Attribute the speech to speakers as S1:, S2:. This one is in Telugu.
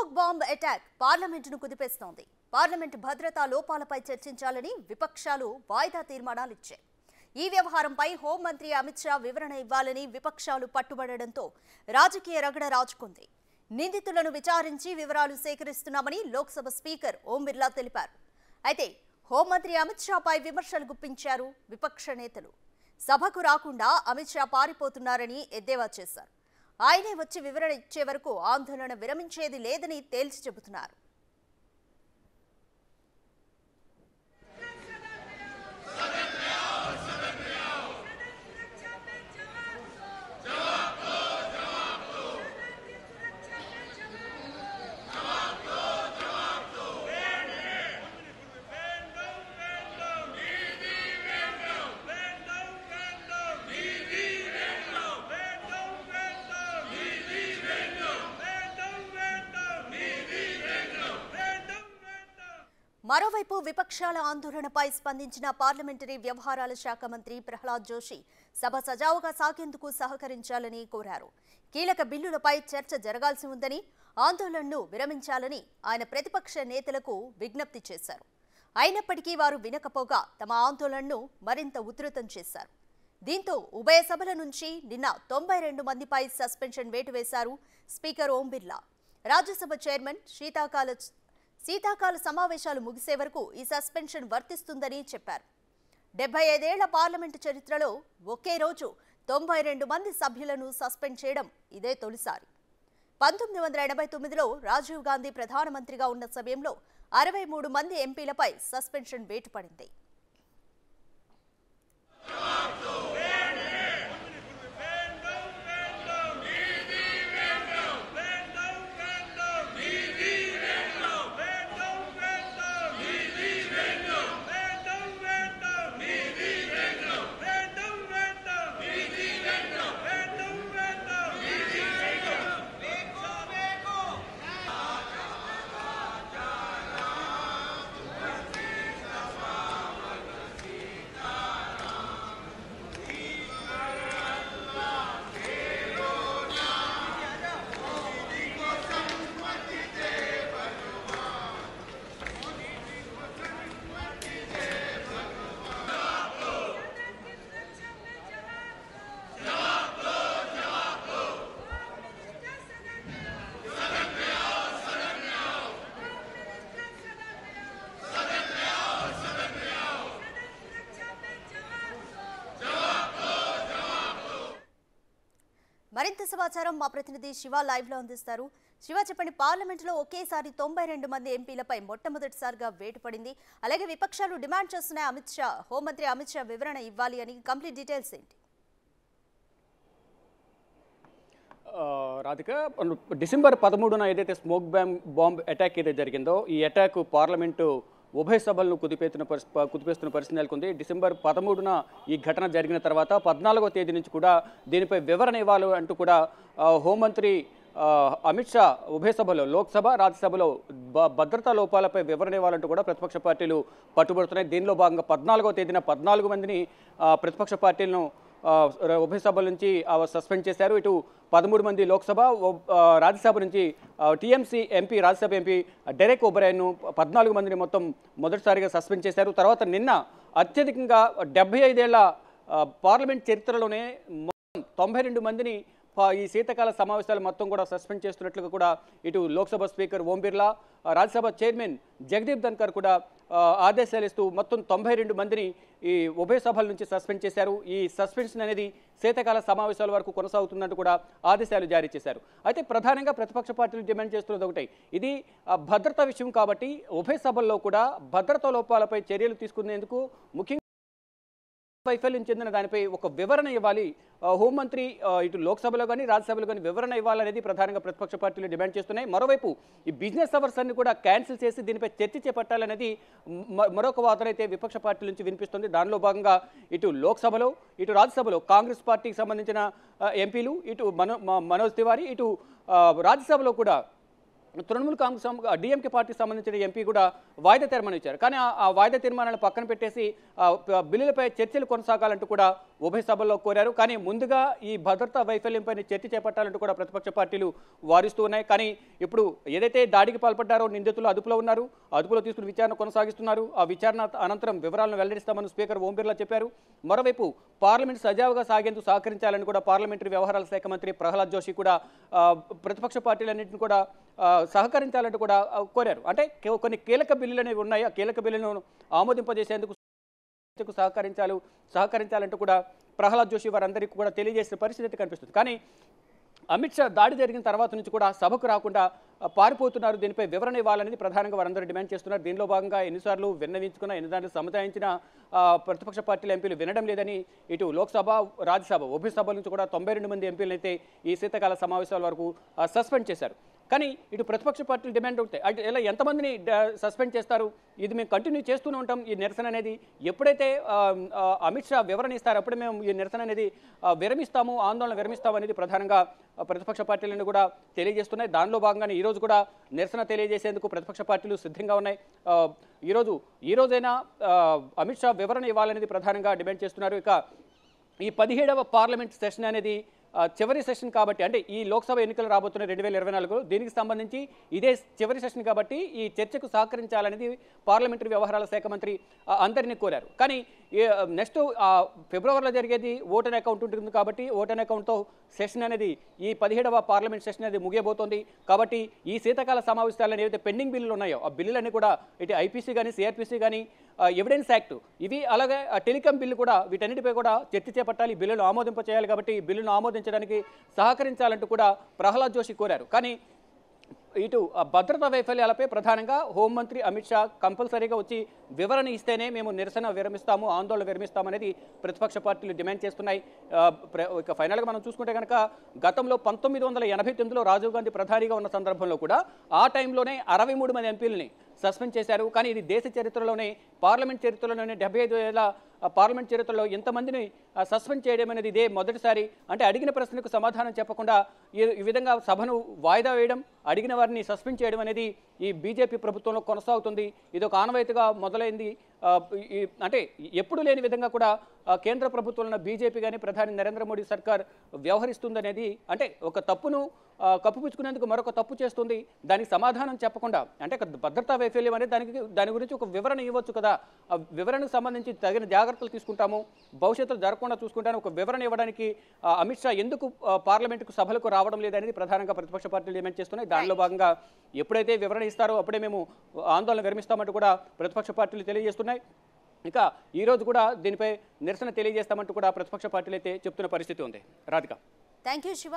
S1: స్మోక్ బాంబ్ అటాక్ పార్లమెంటును కుదిపేస్తోంది. పార్లమెంటు భద్రతా లోపాలపై చర్చించాలని విపక్షాలు వాయిదా తీర్మానాలు ఇచ్చాయి. ఈ వ్యవహారంపై హోంమంత్రి అమిత్ షా వివరణ ఇవ్వాలని విపక్షాలు పట్టుబడడంతో రాజకీయ రగడ రాజుకుంది. నిందితులను విచారించి వివరాలు సేకరిస్తున్నామని లోక్సభ స్పీకర్ ఓం బిర్లా తెలిపారు. అయితే హోంమంత్రి అమిత్ షాపై విమర్శలు గుప్పించారు విపక్ష నేతలు. సభకు రాకుండా అమిత్ షా పారిపోతున్నారని ఎద్దేవా చేశారు. ఆయనే వచ్చి వివరణ ఇచ్చే వరకు ఆందోళన విరమించేది లేదని తేల్చి చెబుతున్నారు. మరోవైపు విపక్షాల ఆందోళనపై స్పందించిన పార్లమెంటరీ వ్యవహారాల శాఖ మంత్రి ప్రహ్లాద్ జోషి సభ సజావుగా సాగేందుకు సహకరించాలని కోరారు. కీలక బిల్లులపై చర్చ జరగాల్సి ఉందని, ఆందోళనను విరమించాలని ఆయన ప్రతిపక్ష నేతలకు విజ్ఞప్తి చేశారు. అయినప్పటికీ వారు వినకపోగా తమ ఆందోళనను మరింత ఉధృతం చేశారు. దీంతో ఉభయ సభల నుంచి నిన్న 92 మందిపై సస్పెన్షన్ వేటు వేశారు స్పీకర్ ఓం బిర్లా. రాజ్యసభ చైర్మన్ శీతాకాల సమావేశాలు ముగిసే వరకు ఈ సస్పెన్షన్ వర్తిస్తుందని చెప్పారు. 75 ఏళ్ల పార్లమెంటు చరిత్రలో ఒకే రోజు 92 మంది సభ్యులను సస్పెండ్ చేయడం ఇదే తొలిసారి. 1989లో రాజీవ్ గాంధీ ప్రధానమంత్రిగా ఉన్న సమయంలో 63 మంది ఎంపీలపై సస్పెన్షన్ వేటు పడింది. మరింత సమాచారం మా ప్రతినిధి శివ లైవ్ లో అందిస్తారు. శివ, చెప్పండి, పార్లమెంటులో ఒకేసారి 92 మంది ఎంపీలపై మొట్టమొదటిసారిగా వేటు పడింది. అలాగే విపక్షాలు డిమాండ్ చేస్తున్నాయి హోంమంత్రి అమిత్ షా వివరణ ఇవ్వాలి అని. కంప్లీట్ డీటెయిల్స్ ఏంటి?
S2: రాధిక, డిసెంబర్ 13న ఏదైతే స్మోక్ బాంబ్ అటాక్ ఏదైతే జరిగిందో, ఈ అటాక్ పార్లమెంటు ఉభయ సభలను కుదిపేస్తున్న పరిస్థితి నెలకొంది. డిసెంబర్ 13న ఈ ఘటన జరిగిన తర్వాత 14వ తేదీ నుంచి కూడా దీనిపై వివరణ ఇవ్వాలి అంటూ కూడా హోంమంత్రి అమిత్ షా ఉభయ సభలో, లోక్సభ, రాజ్యసభలో భద్రతా లోపాలపై వివరణ ఇవ్వాలంటూ కూడా ప్రతిపక్ష పార్టీలు పట్టుబడుతున్నాయి. దీనిలో భాగంగా 14వ తేదీన 14 మందిని ప్రతిపక్ష పార్టీలను ఉభయ సభల నుంచి సస్పెండ్ చేశారు. ఇటు 13 మంది లోక్సభ, రాజ్యసభ నుంచి TMC MP, Rajya Sabha MP Derek ఒబ్రాయన్ను 14 మందిని మొత్తం మొదటిసారిగా సస్పెండ్ చేశారు. తర్వాత నిన్న అత్యధికంగా 75 ఏళ్ల పార్లమెంట్ చరిత్రలోనే మొత్తం 92 మందిని ఈ శీతాకాల సమావేశాలు మొత్తం కూడా సస్పెండ్ చేస్తున్నట్లుగా కూడా ఇటు లోక్సభ స్పీకర్ ఓం బిర్లా, రాజ్యసభ చైర్మన్ జగదీప్ ధన్కర్ కూడా ఆదేశాలు ఇస్తూ మొత్తం 92 మందిని ఈ ఉభయ సభల నుంచి సస్పెండ్ చేశారు. ఈ సస్పెన్షన్ అనేది శీతాకాల సమావేశాల వరకు కొనసాగుతున్నట్టు కూడా ఆదేశాలు జారీ చేశారు. అయితే ప్రధానంగా ప్రతిపక్ష పార్టీలు డిమాండ్ చేస్తున్నది ఒకటి, ఇది భద్రతా విషయం కాబట్టి ఉభయ సభల్లో కూడా భద్రతా లోపాలపై చర్యలు తీసుకునేందుకు ముఖ్యంగా వైఫల్యం చెందిన దానిపై ఒక వివరణ ఇవ్వాలి. హోంమంత్రి ఇటు లోక్సభలో కానీ రాజ్యసభలో కానీ వివరణ ఇవ్వాలనేది ప్రధానంగా ప్రతిపక్ష పార్టీలు డిమాండ్ చేస్తున్నాయి. మరోవైపు ఈ బిజినెస్ అవర్స్ అన్ని కూడా క్యాన్సిల్ చేసి దీనిపై చర్చ చేపట్టాలనేది మరొక వాదన అయితే విపక్ష పార్టీల నుంచి వినిపిస్తుంది. దానిలో భాగంగా ఇటు లోక్సభలో, ఇటు రాజ్యసభలో కాంగ్రెస్ పార్టీకి సంబంధించిన ఎంపీలు, ఇటు మనోజ్ తివారీ, ఇటు రాజ్యసభలో కూడా తృణమూల్ కాంగ్రెస్ డిఎంకే పార్టీకి సంబంధించిన ఎంపీ కూడా వాయిదా తీర్మానం ఇచ్చారు. కానీ ఆ వాయిదా తీర్మానాలను పక్కన పెట్టేసి బిల్లులపై చర్చలు కొనసాగాలంటూ కూడా ఉభయ సభల్లో కోరారు. కానీ ముందుగా ఈ భద్రతా వైఫల్యంపై చర్చ చేపట్టాలంటూ కూడా ప్రతిపక్ష పార్టీలు వారిస్తూ ఉన్నాయి. కానీ ఇప్పుడు ఏదైతే దాడికి పాల్పడ్డారో నిందితులు అదుపులో ఉన్నారు, అదుపులో తీసుకుని విచారణ కొనసాగిస్తున్నారు. ఆ విచారణ అనంతరం వివరాలను వెల్లడిస్తామని స్పీకర్ ఓం బిర్లా చెప్పారు. మరోవైపు పార్లమెంట్ సజావుగా సాగేందుకు సహకరించాలని కూడా పార్లమెంటరీ వ్యవహారాల శాఖ మంత్రి ప్రహ్లాద్ జోషి కూడా ప్రతిపక్ష పార్టీలన్నింటినీ కూడా సహకరించాలంటూ కూడా కోరారు. అంటే కొన్ని కీలక బిల్లులు అనేవి ఉన్నాయి. ఆ కీలక బిల్లులను ఆమోదింపజేసేందుకు సహకరించాలంటూ కూడా ప్రహ్లాద్ జోషి వారందరికీ కూడా తెలియజేసిన పరిస్థితి కనిపిస్తుంది. కానీ అమిత్ షా దాడి జరిగిన తర్వాత నుంచి కూడా సభకు రాకుండా పారిపోతున్నారు. దీనిపై వివరణ ఇవ్వాలనేది ప్రధానంగా వారందరూ డిమాండ్ చేస్తున్నారు. దీనిలో భాగంగా ఎన్నిసార్లు విన్నవించుకున్న ఎన్నిసార్లు సముదాయించిన ప్రతిపక్ష పార్టీల ఎంపీలు వినడం లేదని ఇటు లోక్సభ, రాజ్యసభ ఉభయ సభల నుంచి కూడా 92 మంది ఎంపీలను అయితే ఈ శీతాకాల సమావేశాల వరకు సస్పెండ్ చేశారు. కానీ ఇటు ప్రతిపక్ష పార్టీలు డిమాండ్ ఉంటాయి. అంటే ఇలా ఎంతమందిని సస్పెండ్ చేస్తారు? ఇది మేము కంటిన్యూ చేస్తూనే ఉంటాం. ఈ నిరసన అనేది ఎప్పుడైతే అమిత్ షా వివరణ ఇస్తారో అప్పుడే మేము ఈ నిరసన అనేది విరమిస్తాము, ఆందోళన విరమిస్తాము అనేది ప్రధానంగా ప్రతిపక్ష పార్టీలను కూడా తెలియజేస్తున్నాయి. దానిలో భాగంగానే ఈరోజు కూడా నిరసన తెలియజేసేందుకు ప్రతిపక్ష పార్టీలు సిద్ధంగా ఉన్నాయి. ఈ రోజైనా అమిత్ షా వివరణ ఇవ్వాలనేది ప్రధానంగా డిమాండ్ చేస్తున్నారు. ఇక ఈ 17వ పార్లమెంట్ సెషన్ అనేది చివరి సెషన్ కాబట్టి, అంటే ఈ లోక్సభ ఎన్నికలు రాబోతున్న 2024 దీనికి సంబంధించి ఇదే చివరి సెషన్ కాబట్టి ఈ చర్చకు సహకరించాలనేది పార్లమెంటరీ వ్యవహారాల శాఖ మంత్రి అందరినీ కోరారు. కానీ నెక్స్ట్ ఫిబ్రవరిలో జరిగేది ఓటన్ అకౌంట్ ఉంటుంది కాబట్టి ఓటన్ అకౌంట్తో సెషన్ అనేది ఈ 17వ పార్లమెంట్ సెషన్ అనేది ముగియబోతోంది. కాబట్టి ఈ శీతాకాల సమావేశాలను ఏవైతే పెండింగ్ బిల్లులు ఉన్నాయో ఆ బిల్లులన్నీ కూడా ఇటు ఐపీసీ కానీ సిఆర్పీసీ కానీ ఎవిడెన్స్ యాక్ట్ ఇవి అలాగే టెలికాం బిల్లు కూడా వీటన్నిటిపై కూడా చర్చ చేపట్టాలి, బిల్లును ఆమోదింప చేయాలి. కాబట్టి ఈ బిల్లును ఆమోదించడానికి సహకరించాలంటూ కూడా ప్రహ్లాద్ జోషి కోరారు. కానీ ఇటు భద్రతా వైఫల్యాలపై ప్రధానంగా హోంమంత్రి అమిత్ షా కంపల్సరీగా వచ్చి వివరణ ఇస్తేనే మేము నిరసన విరమిస్తాము, ఆందోళన విరమిస్తామనేది ప్రతిపక్ష పార్టీలు డిమాండ్ చేస్తున్నాయి. ఇక ఫైనల్గా మనం చూసుకుంటే కనుక గతంలో 1989లో రాజీవ్ గాంధీ ప్రధానిగా ఉన్న సందర్భంలో కూడా ఆ టైంలోనే 63 మంది ఎంపీలని సస్పెండ్ చేశారు. కానీ ఇది దేశ చరిత్రలోనే, పార్లమెంట్ చరిత్రలోనే 75 ఏళ్ల పార్లమెంట్ చరిత్రలో ఎంతమందిని సస్పెండ్ చేయడం అనేది ఇదే మొదటిసారి. అంటే అడిగిన ప్రశ్నకు సమాధానం చెప్పకుండా ఈ విధంగా సభను వాయిదా వేయడం, అడిగిన వారిని సస్పెండ్ చేయడం అనేది ఈ బీజేపీ ప్రభుత్వంలో కొనసాగుతుంది. ఇది ఒక ఆనవాయితీగా మొదలైంది. అంటే ఎప్పుడు లేని విధంగా కూడా కేంద్ర ప్రభుత్వంలో బీజేపీ కానీ ప్రధాని నరేంద్ర మోడీ సర్కార్ వ్యవహరిస్తుందనేది, అంటే ఒక తప్పును కప్పిపుచ్చుకునేందుకు మరొక తప్పు చేస్తుంది. దానికి సమాధానం చెప్పకుండా, అంటే భద్రతా వైఫల్యం అనేది దాని గురించి ఒక వివరణ ఇవ్వచ్చు కదా. ఆ వివరణకు సంబంధించి తగిన జాగ్రత్తలు తీసుకుంటాము, భవిష్యత్తులో జరగకుండా చూసుకుంటాను ఒక వివరణ ఇవ్వడానికి అమిత్ షా ఎందుకు పార్లమెంటుకు సభలకు రావడం లేదనేది ప్రధానంగా ప్రతిపక్ష పార్టీలు డిమాండ్ చేస్తున్నాయి. దానిలో భాగంగా ఎప్పుడైతే వివరణ ఇస్తారో అప్పుడే మేము ఆందోళన విరమిస్తామంటూ కూడా ప్రతిపక్ష పార్టీలు తెలియజేస్తున్నాయి. ఇక ఈరోజు కూడా దీనిపై నిరసన తెలియజేస్తామంటూ కూడా ప్రతిపక్ష పార్టీలు అయితే చెప్తున్న పరిస్థితి ఉంది. రాధిక.
S1: Thank you Shiva.